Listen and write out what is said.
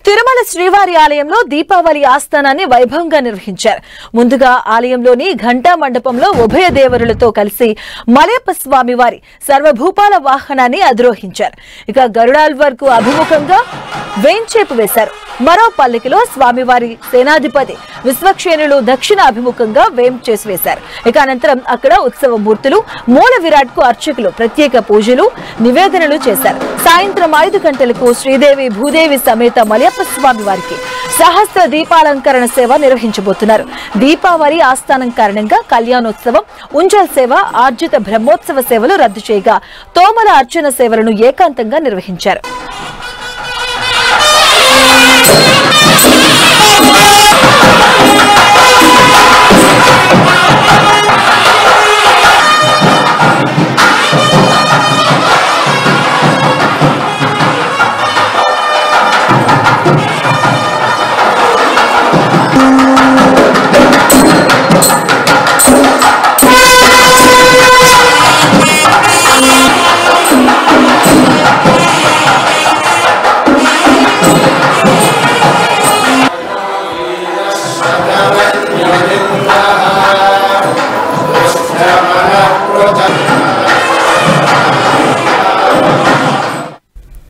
తిరుమల శ్రీవారి ఆలయంలో దీపావళి ఆస్థానాన్ని వైభవంగా నిర్వహించారు. ముందుగా ఆలయంలోని ఘంటా మండపంలో ఉభయ దేవరులతో కలిసి మలయప్ప స్వామి వారి సర్వభూపాల వాహనాన్ని అధిరోహించారు. ఇక గరుడాల్వార్కు అభిముఖంగా వేంచేపు వేశారు. మరో పల్లకిలో స్వామివారి సేనాధిపతి విశ్వక్షేణులు దక్షిణ అభిముఖంగా వేంచేసి వేశారు. ఇక అనంతరం అక్కడ ఉత్సవ మూర్తులు మూల విరాట్ కు అర్చకులు ప్రత్యేక పూజలు నివేదనలు చేశారు. సాయంత్రం 5 గంటలకు శ్రీదేవి భూదేవి సమేత మలయప్ప స్వామి వారికి సహస్ర దీపాలంకరణ సేవ నిర్వహించబోతున్నారు. దీపావళి ఆస్థానం కారణంగా కళ్యాణోత్సవం, ఉంజల్ సేవ, ఆర్జిత బ్రహ్మోత్సవ సేవలు రద్దు చేయగా తోమల అర్చన సేవలను ఏకాంతంగా నిర్వహించారు.